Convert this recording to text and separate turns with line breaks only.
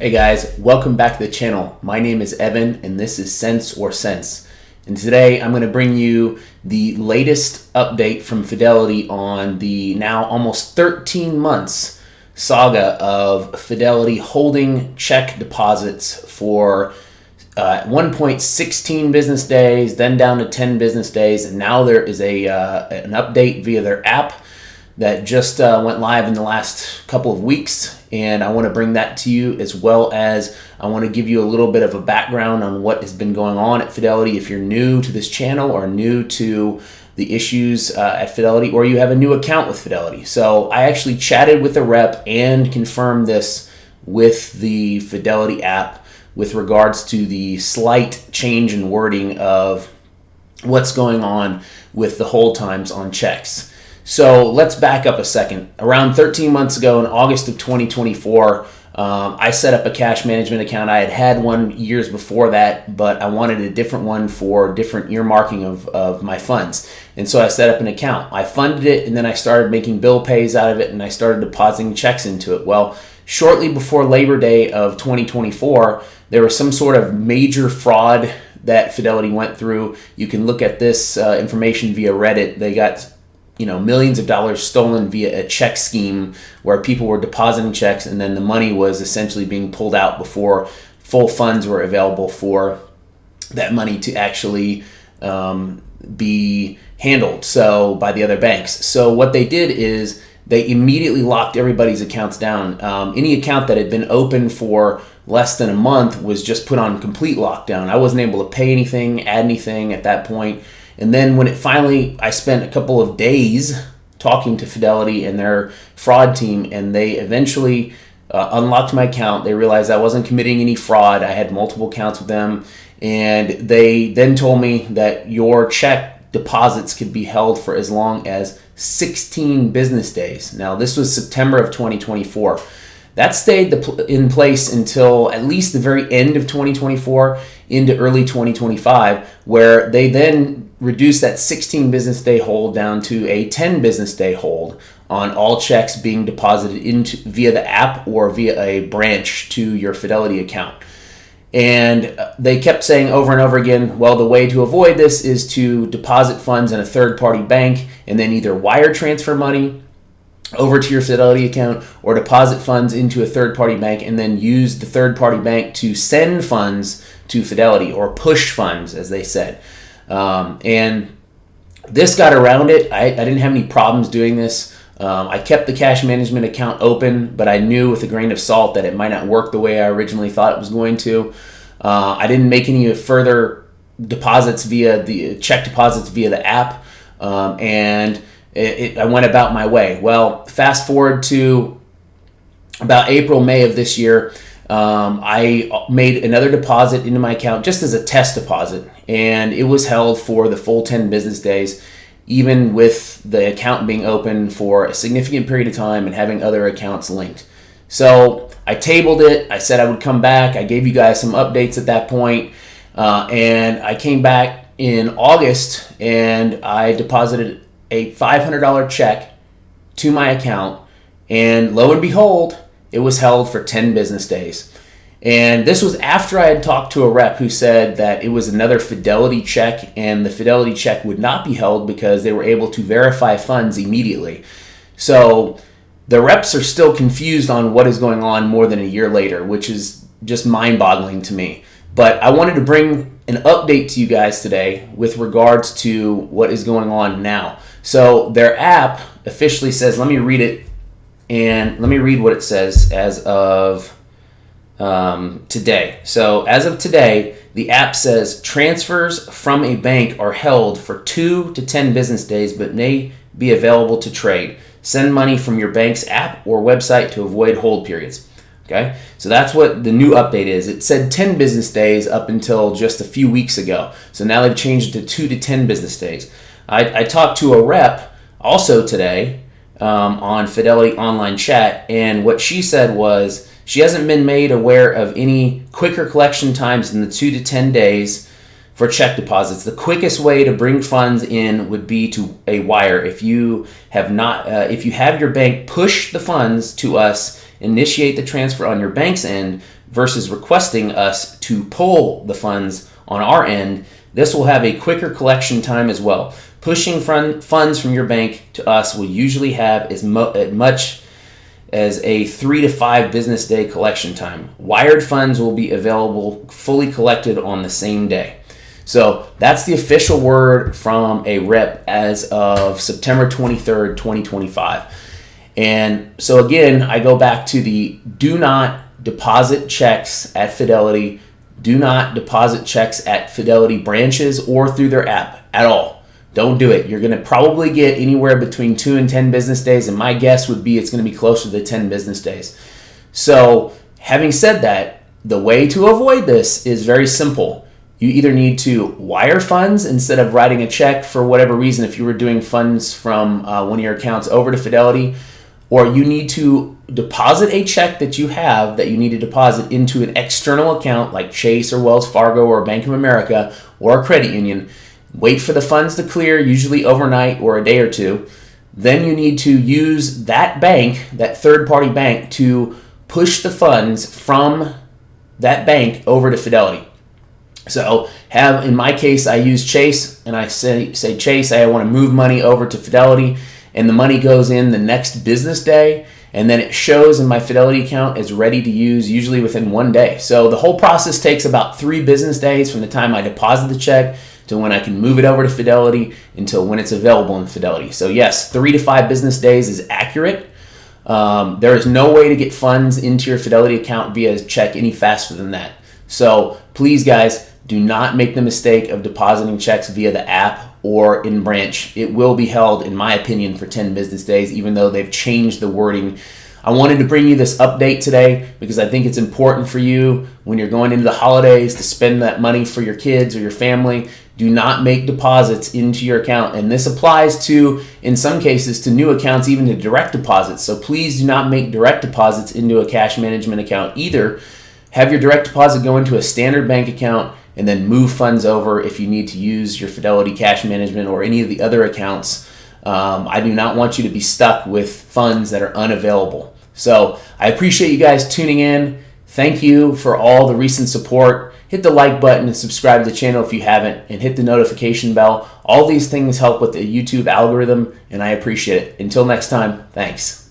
Hey guys, welcome back to the channel. My name is Evan and this is Sense or Sense. And today I'm going to bring you the latest update from Fidelity on the now almost 13 months saga of Fidelity holding check deposits for 1.16 business days, then down to 10 business days, and now there is an update via their app that just went live in the last couple of weeks, and I want to bring that to you, as well as I want to give you a little bit of a background on what has been going on at Fidelity if you're new to this channel or new to the issues at Fidelity, or you have a new account with Fidelity. So I actually chatted with a rep and confirmed this with the Fidelity app with regards to the slight change in wording of what's going on with the hold times on checks. So let's back up a second. Around 13 months ago in August of 2024, I set up a cash management account. I had one years before that, but I wanted a different one for different earmarking of my funds. And so I set up an account. I funded it, and then I started making bill pays out of it, and I started depositing checks into it. Well, shortly before Labor Day of 2024, there was some sort of major fraud that Fidelity went through. You can look at this information via Reddit. They got millions of dollars stolen via a check scheme where people were depositing checks and then the money was essentially being pulled out before full funds were available for that money to actually be handled by the other banks. So what they did is they immediately locked everybody's accounts down. Any account that had been open for less than a month was just put on complete lockdown. I wasn't able to pay anything, add anything at that point. And then when I spent a couple of days talking to Fidelity and their fraud team, and they eventually unlocked my account. They realized I wasn't committing any fraud. I had multiple accounts with them. And they then told me that your check deposits could be held for as long as 16 business days. Now, this was September of 2024. That stayed in place until at least the very end of 2024 into early 2025, where they then reduced that 16 business day hold down to a 10 business day hold on all checks being deposited into via the app or via a branch to your Fidelity account. And they kept saying over and over again, well, the way to avoid this is to deposit funds in a third-party bank and then either wire transfer money over to your Fidelity account or deposit funds into a third-party bank and then use the third-party bank to send funds to Fidelity, or push funds, as they said. And this got around it. I didn't have any problems doing this. I kept the cash management account open, but I knew with a grain of salt that it might not work the way I originally thought it was going to. I didn't make any further deposits check deposits via the app, and I went about my way. Well, fast forward to about April, May of this year, I made another deposit into my account just as a test deposit, and it was held for the full 10 business days, even with the account being open for a significant period of time and having other accounts linked. So I tabled it. I said I would come back. I gave you guys some updates at that point, and I came back in August and I deposited a $500 check to my account, and lo and behold, it was held for 10 business days. And this was after I had talked to a rep who said that it was another Fidelity check, and the Fidelity check would not be held because they were able to verify funds immediately. So the reps are still confused on what is going on more than a year later, which is just mind-boggling to me. But I wanted to bring an update to you guys today with regards to what is going on now. So their app officially says, let me read it, and let me read what it says as of today. So as of today, the app says transfers from a bank are held for 2 to 10 business days, but may be available to trade. Send money from your bank's app or website to avoid hold periods. Okay, so that's what the new update is. It said 10 business days up until just a few weeks ago. So now they've changed it to 2 to 10 business days. I talked to a rep also today on Fidelity Online Chat, and what she said was she hasn't been made aware of any quicker collection times than the 2 to 10 days for check deposits. The quickest way to bring funds in would be to a wire. If you have your bank push the funds to us initiate the transfer on your bank's end versus requesting us to pull the funds on our end, this will have a quicker collection time as well. Pushing funds from your bank to us will usually have as much as a 3 to 5 business day collection time. Wired funds will be available fully collected on the same day. So that's the official word from a rep as of September 23rd, 2025. And so again, I go back to the do not deposit checks at Fidelity. Do not deposit checks at Fidelity branches or through their app at all. Don't do it. You're going to probably get anywhere between 2 and 10 business days, and my guess would be it's going to be closer to 10 business days. So having said that, the way to avoid this is very simple. You either need to wire funds instead of writing a check for whatever reason if you were doing funds from one of your accounts over to Fidelity, or you need to deposit a check that you have that you need to deposit into an external account like Chase or Wells Fargo or Bank of America or a credit union. Wait for the funds to clear, usually overnight or a day or two. Then you need to use that bank, that third-party bank, to push the funds from that bank over to Fidelity. So in my case, I use Chase, and I say Chase, I want to move money over to Fidelity, and the money goes in the next business day, and then it shows in my Fidelity account as ready to use, usually within 1 day. So the whole process takes about 3 business days from the time I deposit the check to when I can move it over to Fidelity until when it's available in Fidelity. So yes, 3 to 5 business days is accurate. There is no way to get funds into your Fidelity account via check any faster than that. So please, guys, do not make the mistake of depositing checks via the app or in branch. It will be held, in my opinion, for 10 business days, even though they've changed the wording. I wanted to bring you this update today because I think it's important for you when you're going into the holidays to spend that money for your kids or your family. Do not make deposits into your account. And this applies to, in some cases, to new accounts, even to direct deposits. So please do not make direct deposits into a cash management account either. Have your direct deposit go into a standard bank account and then move funds over if you need to use your Fidelity Cash Management or any of the other accounts. I do not want you to be stuck with funds that are unavailable. So I appreciate you guys tuning in. Thank you for all the recent support. Hit the like button and subscribe to the channel if you haven't, and hit the notification bell. All these things help with the YouTube algorithm, and I appreciate it. Until next time, thanks.